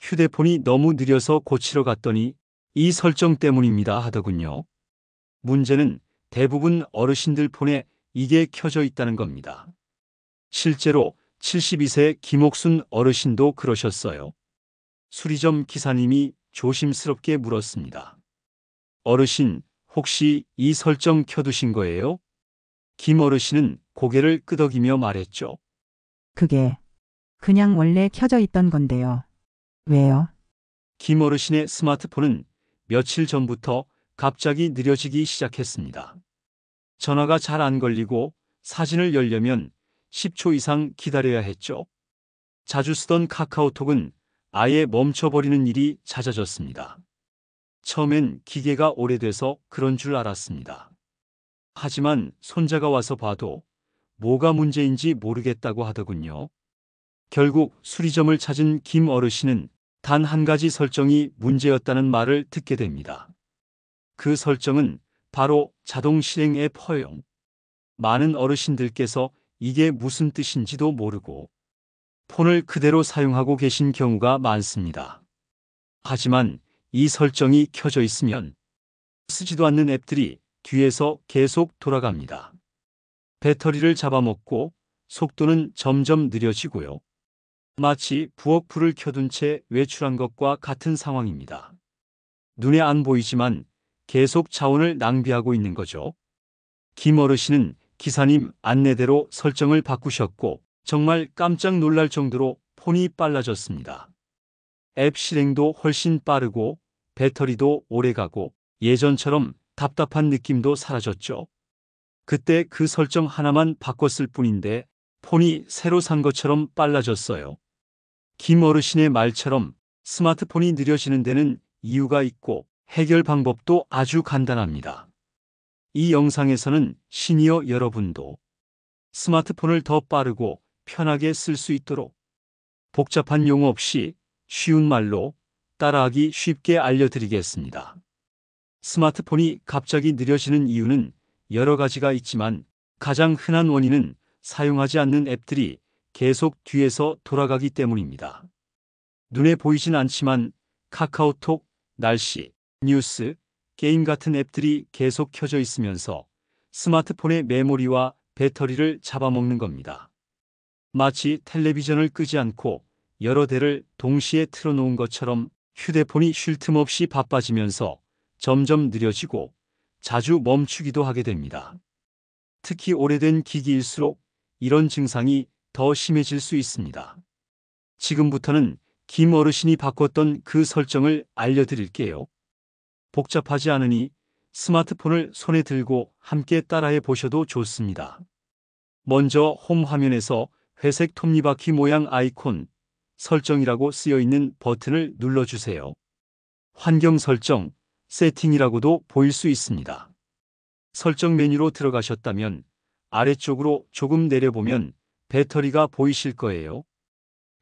휴대폰이 너무 느려서 고치러 갔더니 이 설정 때문입니다 하더군요. 문제는 대부분 어르신들 폰에 이게 켜져 있다는 겁니다. 실제로 72세 김옥순 어르신도 그러셨어요. 수리점 기사님이 조심스럽게 물었습니다. 어르신, 혹시 이 설정 켜두신 거예요? 김 어르신은 고개를 끄덕이며 말했죠. 그게 그냥 원래 켜져 있던 건데요. 왜요? 김 어르신의 스마트폰은 며칠 전부터 갑자기 느려지기 시작했습니다. 전화가 잘 안 걸리고 사진을 열려면 10초 이상 기다려야 했죠. 자주 쓰던 카카오톡은 아예 멈춰버리는 일이 잦아졌습니다. 처음엔 기계가 오래돼서 그런 줄 알았습니다. 하지만 손자가 와서 봐도 뭐가 문제인지 모르겠다고 하더군요. 결국 수리점을 찾은 김 어르신은 단 한 가지 설정이 문제였다는 말을 듣게 됩니다. 그 설정은 바로 자동 실행 앱 허용. 많은 어르신들께서 이게 무슨 뜻인지도 모르고 폰을 그대로 사용하고 계신 경우가 많습니다. 하지만 이 설정이 켜져 있으면 쓰지도 않는 앱들이 뒤에서 계속 돌아갑니다. 배터리를 잡아먹고 속도는 점점 느려지고요. 마치 부엌 불을 켜둔 채 외출한 것과 같은 상황입니다. 눈에 안 보이지만 계속 자원을 낭비하고 있는 거죠. 김 어르신은 기사님 안내대로 설정을 바꾸셨고 정말 깜짝 놀랄 정도로 폰이 빨라졌습니다. 앱 실행도 훨씬 빠르고 배터리도 오래가고 예전처럼 답답한 느낌도 사라졌죠. 그때 그 설정 하나만 바꿨을 뿐인데 폰이 새로 산 것처럼 빨라졌어요. 김 어르신의 말처럼 스마트폰이 느려지는 데는 이유가 있고 해결 방법도 아주 간단합니다. 이 영상에서는 시니어 여러분도 스마트폰을 더 빠르고 편하게 쓸 수 있도록 복잡한 용어 없이 쉬운 말로 따라하기 쉽게 알려드리겠습니다. 스마트폰이 갑자기 느려지는 이유는 여러 가지가 있지만 가장 흔한 원인은 사용하지 않는 앱들이 계속 뒤에서 돌아가기 때문입니다. 눈에 보이진 않지만 카카오톡, 날씨, 뉴스, 게임 같은 앱들이 계속 켜져 있으면서 스마트폰의 메모리와 배터리를 잡아먹는 겁니다. 마치 텔레비전을 끄지 않고 여러 대를 동시에 틀어놓은 것처럼 휴대폰이 쉴 틈 없이 바빠지면서 점점 느려지고 자주 멈추기도 하게 됩니다. 특히 오래된 기기일수록 이런 증상이 더 심해질 수 있습니다. 지금부터는 김 어르신이 바꿨던 그 설정을 알려드릴게요. 복잡하지 않으니 스마트폰을 손에 들고 함께 따라해 보셔도 좋습니다. 먼저 홈 화면에서 회색 톱니바퀴 모양 아이콘 설정이라고 쓰여 있는 버튼을 눌러주세요. 환경 설정, 세팅이라고도 보일 수 있습니다. 설정 메뉴로 들어가셨다면 아래쪽으로 조금 내려보면 배터리가 보이실 거예요.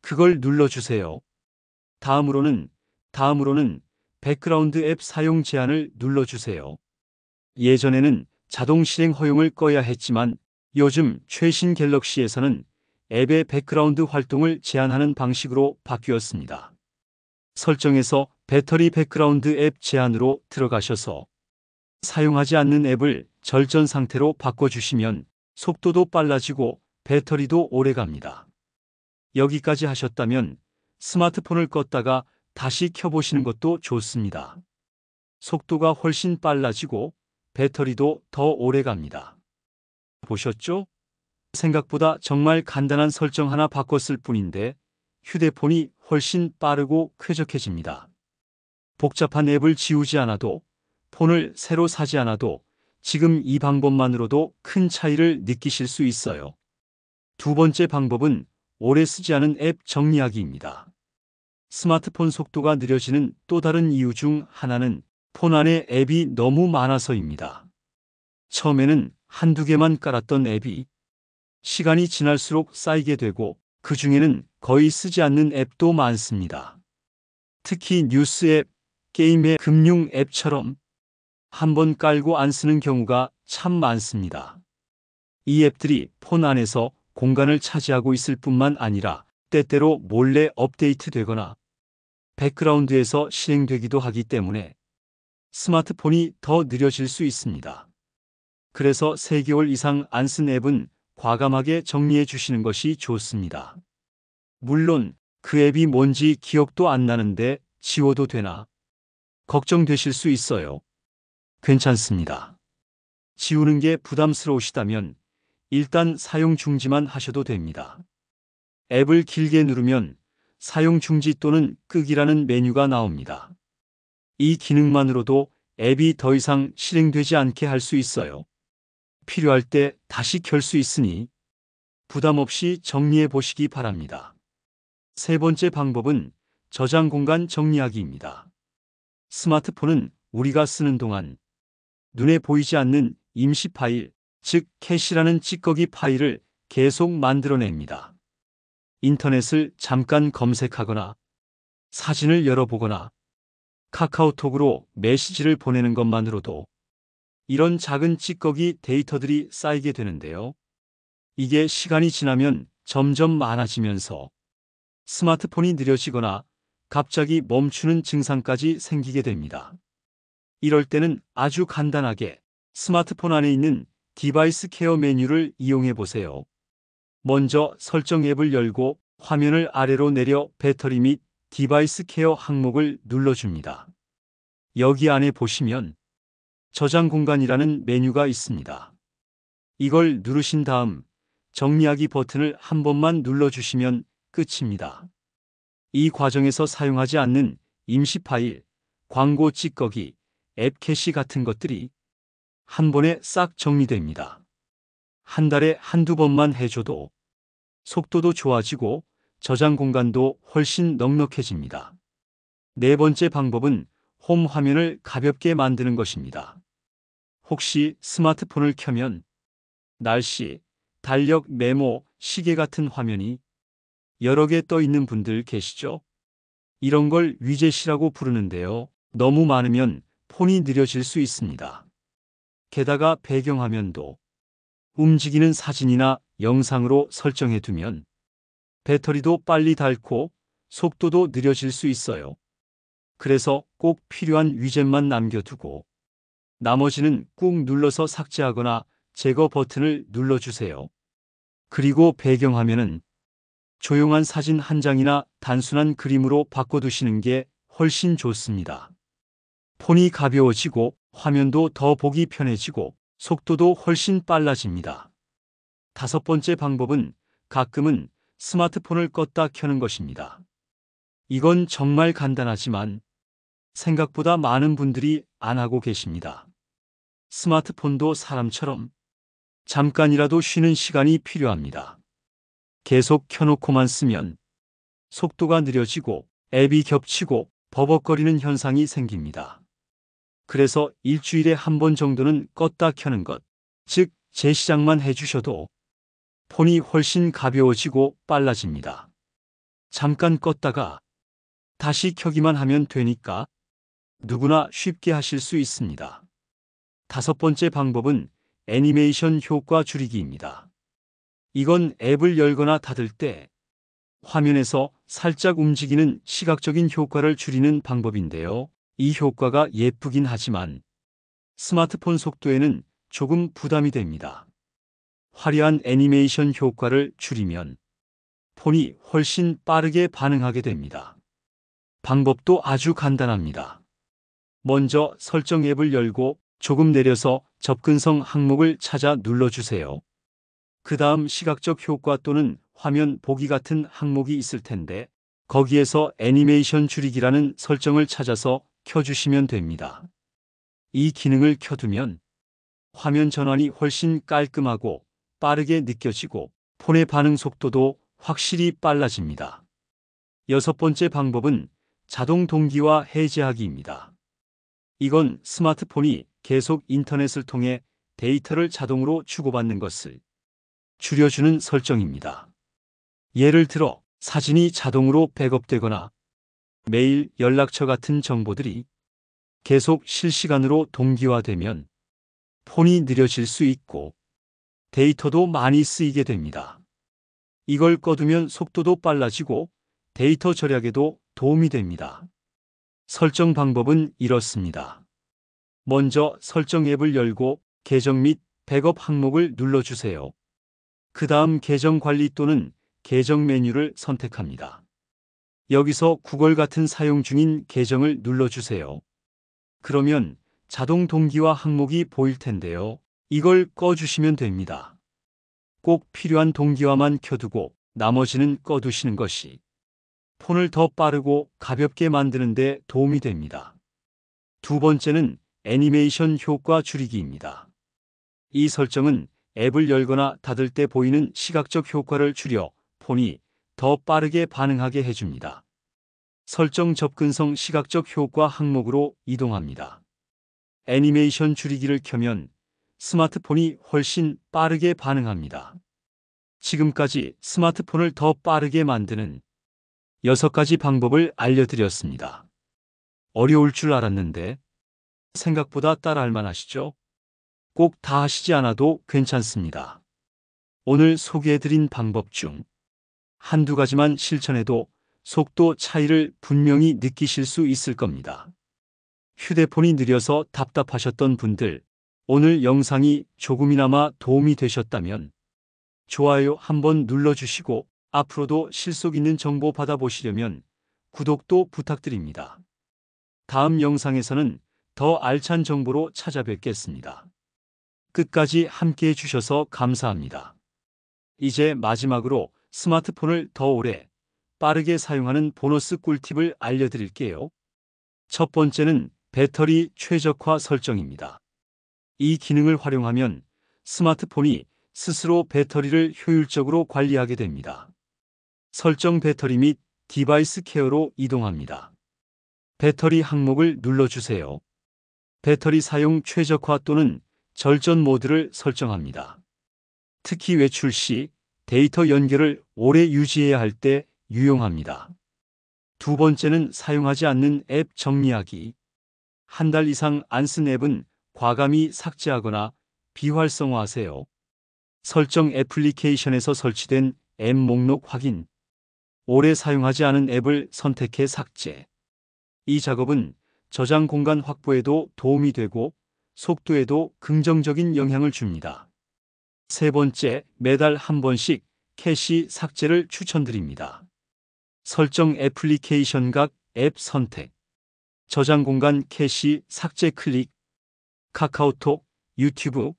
그걸 눌러주세요. 다음으로는 백그라운드 앱 사용 제한을 눌러주세요. 예전에는 자동 실행 허용을 꺼야 했지만 요즘 최신 갤럭시에서는 앱의 백그라운드 활동을 제한하는 방식으로 바뀌었습니다. 설정에서 배터리 백그라운드 앱 제한으로 들어가셔서 사용하지 않는 앱을 절전 상태로 바꿔주시면 속도도 빨라지고 배터리도 오래갑니다. 여기까지 하셨다면 스마트폰을 껐다가 다시 켜보시는 것도 좋습니다. 속도가 훨씬 빨라지고 배터리도 더 오래갑니다. 보셨죠? 생각보다 정말 간단한 설정 하나 바꿨을 뿐인데 휴대폰이 훨씬 빠르고 쾌적해집니다. 복잡한 앱을 지우지 않아도 폰을 새로 사지 않아도 지금 이 방법만으로도 큰 차이를 느끼실 수 있어요. 두 번째 방법은 오래 쓰지 않은 앱 정리하기입니다. 스마트폰 속도가 느려지는 또 다른 이유 중 하나는 폰 안에 앱이 너무 많아서입니다. 처음에는 한두 개만 깔았던 앱이 시간이 지날수록 쌓이게 되고 그 중에는 거의 쓰지 않는 앱도 많습니다. 특히 뉴스 앱, 게임 앱, 금융 앱처럼 한번 깔고 안 쓰는 경우가 참 많습니다. 이 앱들이 폰 안에서 공간을 차지하고 있을 뿐만 아니라 때때로 몰래 업데이트되거나 백그라운드에서 실행되기도 하기 때문에 스마트폰이 더 느려질 수 있습니다. 그래서 3개월 이상 안 쓴 앱은 과감하게 정리해 주시는 것이 좋습니다. 물론 그 앱이 뭔지 기억도 안 나는데 지워도 되나 걱정되실 수 있어요. 괜찮습니다. 지우는 게 부담스러우시다면 일단 사용 중지만 하셔도 됩니다. 앱을 길게 누르면 사용 중지 또는 끄기라는 메뉴가 나옵니다. 이 기능만으로도 앱이 더 이상 실행되지 않게 할 수 있어요. 필요할 때 다시 켤 수 있으니 부담 없이 정리해 보시기 바랍니다. 3번째 방법은 저장 공간 정리하기입니다. 스마트폰은 우리가 쓰는 동안 눈에 보이지 않는 임시 파일, 즉 캐시라는 찌꺼기 파일을 계속 만들어냅니다. 인터넷을 잠깐 검색하거나 사진을 열어보거나 카카오톡으로 메시지를 보내는 것만으로도 이런 작은 찌꺼기 데이터들이 쌓이게 되는데요. 이게 시간이 지나면 점점 많아지면서 스마트폰이 느려지거나 갑자기 멈추는 증상까지 생기게 됩니다. 이럴 때는 아주 간단하게 스마트폰 안에 있는 디바이스 케어 메뉴를 이용해 보세요. 먼저 설정 앱을 열고 화면을 아래로 내려 배터리 및 디바이스 케어 항목을 눌러줍니다. 여기 안에 보시면 저장 공간이라는 메뉴가 있습니다. 이걸 누르신 다음 정리하기 버튼을 한 번만 눌러주시면 끝입니다. 이 과정에서 사용하지 않는 임시 파일, 광고 찌꺼기, 앱 캐시 같은 것들이 한 번에 싹 정리됩니다. 한 달에 한두 번만 해줘도 속도도 좋아지고 저장 공간도 훨씬 넉넉해집니다. 4번째 방법은 홈 화면을 가볍게 만드는 것입니다. 혹시 스마트폰을 켜면 날씨, 달력, 메모, 시계 같은 화면이 여러 개 떠 있는 분들 계시죠? 이런 걸 위젯이라고 부르는데요. 너무 많으면 폰이 느려질 수 있습니다. 게다가 배경화면도 움직이는 사진이나 영상으로 설정해 두면 배터리도 빨리 닳고 속도도 느려질 수 있어요. 그래서 꼭 필요한 위젯만 남겨두고 나머지는 꾹 눌러서 삭제하거나 제거 버튼을 눌러주세요. 그리고 배경화면은 조용한 사진 한 장이나 단순한 그림으로 바꿔두시는 게 훨씬 좋습니다. 폰이 가벼워지고 화면도 더 보기 편해지고 속도도 훨씬 빨라집니다. 5번째 방법은 가끔은 스마트폰을 껐다 켜는 것입니다. 이건 정말 간단하지만 생각보다 많은 분들이 안 하고 계십니다. 스마트폰도 사람처럼 잠깐이라도 쉬는 시간이 필요합니다. 계속 켜놓고만 쓰면 속도가 느려지고 앱이 겹치고 버벅거리는 현상이 생깁니다. 그래서 일주일에 한 번 정도는 껐다 켜는 것, 즉 재시작만 해주셔도 폰이 훨씬 가벼워지고 빨라집니다. 잠깐 껐다가 다시 켜기만 하면 되니까 누구나 쉽게 하실 수 있습니다. 5번째 방법은 애니메이션 효과 줄이기입니다. 이건 앱을 열거나 닫을 때 화면에서 살짝 움직이는 시각적인 효과를 줄이는 방법인데요. 이 효과가 예쁘긴 하지만 스마트폰 속도에는 조금 부담이 됩니다. 화려한 애니메이션 효과를 줄이면 폰이 훨씬 빠르게 반응하게 됩니다. 방법도 아주 간단합니다. 먼저 설정 앱을 열고 조금 내려서 접근성 항목을 찾아 눌러주세요. 그 다음 시각적 효과 또는 화면 보기 같은 항목이 있을 텐데 거기에서 애니메이션 줄이기라는 설정을 찾아서 켜주시면 됩니다. 이 기능을 켜두면 화면 전환이 훨씬 깔끔하고 빠르게 느껴지고 폰의 반응 속도도 확실히 빨라집니다. 6번째 방법은 자동 동기화 해제하기입니다. 이건 스마트폰이 계속 인터넷을 통해 데이터를 자동으로 주고받는 것을 줄여주는 설정입니다. 예를 들어 사진이 자동으로 백업되거나 메일, 연락처 같은 정보들이 계속 실시간으로 동기화되면 폰이 느려질 수 있고 데이터도 많이 쓰이게 됩니다. 이걸 꺼두면 속도도 빨라지고 데이터 절약에도 도움이 됩니다. 설정 방법은 이렇습니다. 먼저 설정 앱을 열고 계정 및 백업 항목을 눌러주세요. 그 다음 계정 관리 또는 계정 메뉴를 선택합니다. 여기서 구글 같은 사용 중인 계정을 눌러주세요. 그러면 자동 동기화 항목이 보일 텐데요. 이걸 꺼주시면 됩니다. 꼭 필요한 동기화만 켜두고 나머지는 꺼두시는 것이 폰을 더 빠르고 가볍게 만드는 데 도움이 됩니다. 두 번째는 애니메이션 효과 줄이기입니다. 이 설정은 앱을 열거나 닫을 때 보이는 시각적 효과를 줄여 폰이 더 빠르게 반응하게 해줍니다. 설정 접근성 시각적 효과 항목으로 이동합니다. 애니메이션 줄이기를 켜면 스마트폰이 훨씬 빠르게 반응합니다. 지금까지 스마트폰을 더 빠르게 만드는 6가지 방법을 알려드렸습니다. 어려울 줄 알았는데 생각보다 따라할 만하시죠? 꼭 다 하시지 않아도 괜찮습니다. 오늘 소개해드린 방법 중 한두 가지만 실천해도 속도 차이를 분명히 느끼실 수 있을 겁니다. 휴대폰이 느려서 답답하셨던 분들, 오늘 영상이 조금이나마 도움이 되셨다면 좋아요 한번 눌러주시고 앞으로도 실속 있는 정보 받아보시려면 구독도 부탁드립니다. 다음 영상에서는 더 알찬 정보로 찾아뵙겠습니다. 끝까지 함께 해주셔서 감사합니다. 이제 마지막으로 스마트폰을 더 오래 빠르게 사용하는 보너스 꿀팁을 알려드릴게요. 첫 번째는 배터리 최적화 설정입니다. 이 기능을 활용하면 스마트폰이 스스로 배터리를 효율적으로 관리하게 됩니다. 설정 배터리 및 디바이스 케어로 이동합니다. 배터리 항목을 눌러주세요. 배터리 사용 최적화 또는 절전 모드를 설정합니다. 특히 외출 시 데이터 연결을 오래 유지해야 할 때 유용합니다. 두 번째는 사용하지 않는 앱 정리하기. 한 달 이상 안 쓴 앱은 과감히 삭제하거나 비활성화하세요. 설정 애플리케이션에서 설치된 앱 목록 확인. 오래 사용하지 않은 앱을 선택해 삭제. 이 작업은 저장 공간 확보에도 도움이 되고 속도에도 긍정적인 영향을 줍니다. 세 번째, 매달 한 번씩 캐시 삭제를 추천드립니다. 설정 애플리케이션 각 앱 선택. 저장 공간 캐시 삭제 클릭. 카카오톡, 유튜브,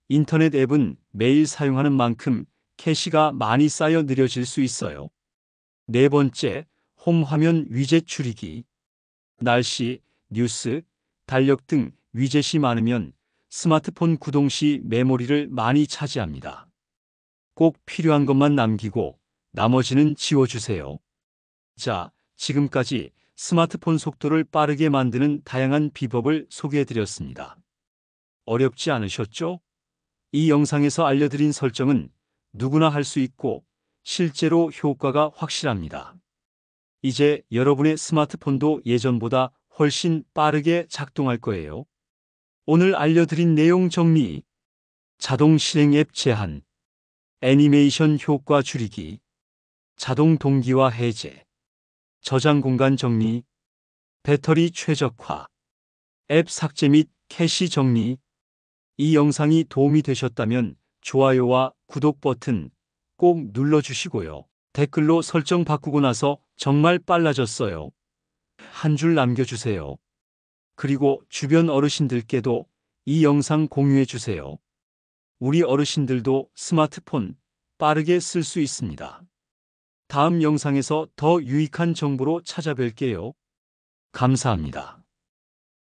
인터넷 앱은 매일 사용하는 만큼 캐시가 많이 쌓여 느려질 수 있어요. 네 번째, 홈 화면 위젯 줄이기. 날씨, 뉴스, 달력 등 위젯이 많으면 스마트폰 구동 시 메모리를 많이 차지합니다. 꼭 필요한 것만 남기고 나머지는 지워주세요. 자, 지금까지 스마트폰 속도를 빠르게 만드는 다양한 비법을 소개해드렸습니다. 어렵지 않으셨죠? 이 영상에서 알려드린 설정은 누구나 할 수 있고 실제로 효과가 확실합니다. 이제 여러분의 스마트폰도 예전보다 훨씬 빠르게 작동할 거예요. 오늘 알려드린 내용 정리, 자동 실행 앱 제한, 애니메이션 효과 줄이기, 자동 동기화 해제, 저장 공간 정리, 배터리 최적화, 앱 삭제 및 캐시 정리. 이 영상이 도움이 되셨다면 좋아요와 구독 버튼 꼭 눌러주시고요. 댓글로 설정 바꾸고 나서 정말 빨라졌어요. 한 줄 남겨주세요. 그리고 주변 어르신들께도 이 영상 공유해주세요. 우리 어르신들도 스마트폰 빠르게 쓸 수 있습니다. 다음 영상에서 더 유익한 정보로 찾아뵐게요. 감사합니다.